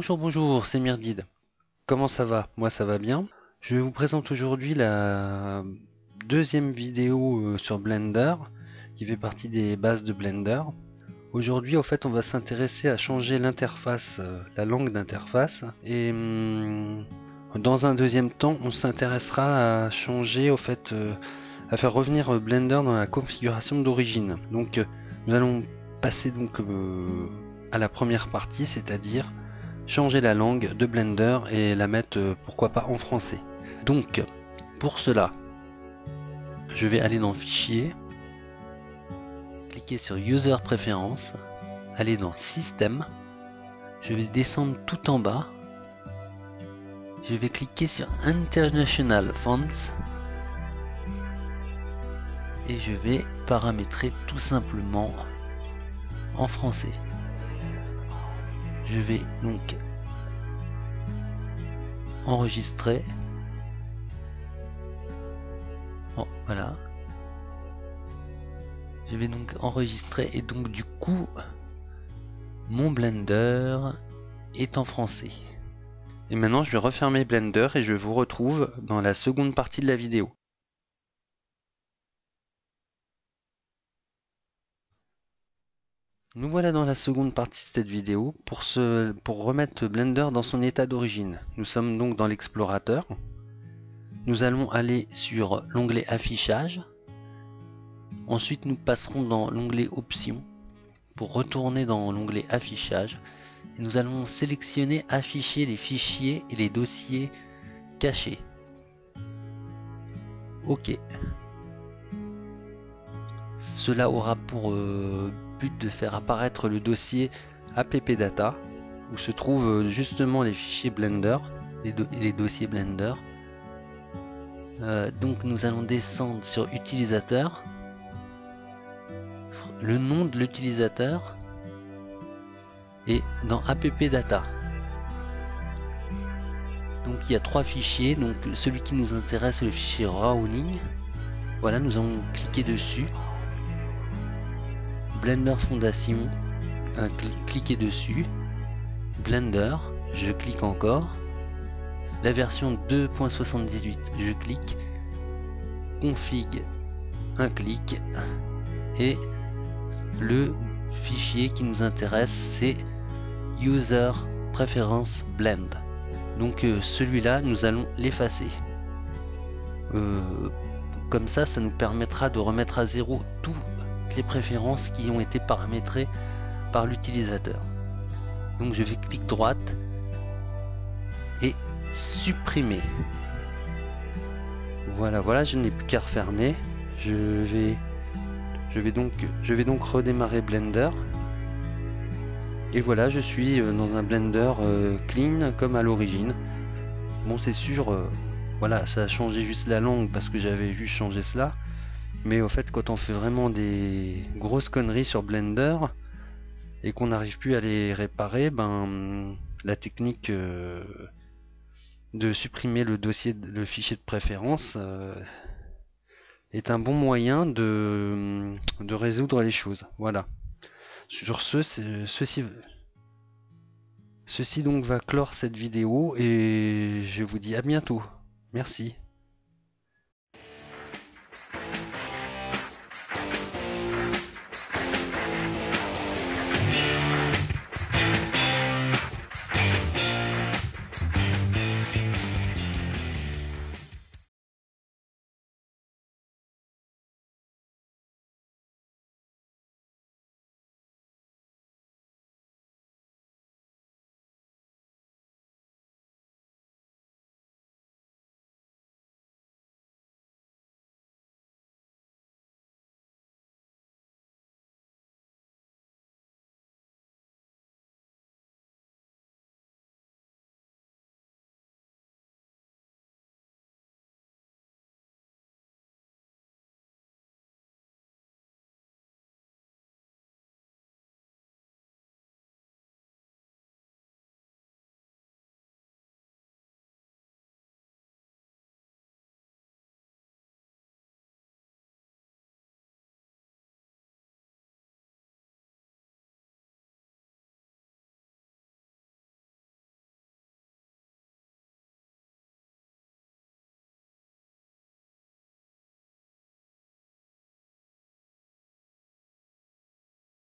Bonjour, c'est Myrdid. Comment ça va? Moi ça va bien. Je vous présente aujourd'hui la deuxième vidéo sur Blender, qui fait partie des bases de Blender. Aujourd'hui, au fait, on va s'intéresser à changer l'interface, la langue d'interface. Et dans un deuxième temps, on s'intéressera à changer, au fait, à faire revenir Blender dans la configuration d'origine. Donc, nous allons passer donc à la première partie, c'est-à-dire changer la langue de Blender et la mettre pourquoi pas en français. Donc pour cela, je vais aller dans Fichier, cliquer sur User Préférences, aller dans Système, je vais descendre tout en bas, je vais cliquer sur International Fonts et je vais paramétrer tout simplement en français. Je vais donc enregistrer. Bon, voilà. Je vais donc enregistrer et donc du coup mon Blender est en français. Et maintenant je vais refermer Blender et je vous retrouve dans la seconde partie de la vidéo. Nous voilà dans la seconde partie de cette vidéo pour remettre Blender dans son état d'origine. Nous sommes donc dans l'explorateur. Nous allons aller sur l'onglet Affichage. Ensuite nous passerons dans l'onglet Options pour retourner dans l'onglet Affichage. Et nous allons sélectionner Afficher les fichiers et les dossiers cachés. OK. Cela aura pour but de faire apparaître le dossier appdata où se trouvent justement les fichiers Blender, les dossiers Blender. Donc nous allons descendre sur utilisateur, le nom de l'utilisateur et dans appdata. Donc il y a trois fichiers, donc celui qui nous intéresse c'est le fichier rawning. Voilà, nous allons cliquer dessus. Blender Fondation, cliquez dessus. Blender, je clique encore. La version 2.78, je clique. Config, un clic. Et le fichier qui nous intéresse, c'est User Preference Blend. Donc celui-là, nous allons l'effacer. Comme ça nous permettra de remettre à zéro tout les préférences qui ont été paramétrées par l'utilisateur. Donc je vais clic droite et supprimer. Voilà, je n'ai plus qu'à refermer. Je vais donc redémarrer Blender. Et voilà, je suis dans un Blender clean comme à l'origine. Bon, c'est sûr, voilà, ça a changé juste la langue parce que j'avais juste changé cela. Mais au fait, quand on fait vraiment des grosses conneries sur Blender et qu'on n'arrive plus à les réparer, ben la technique de supprimer le fichier de préférence est un bon moyen de résoudre les choses. Voilà. Sur ceci donc va clore cette vidéo et je vous dis à bientôt. Merci.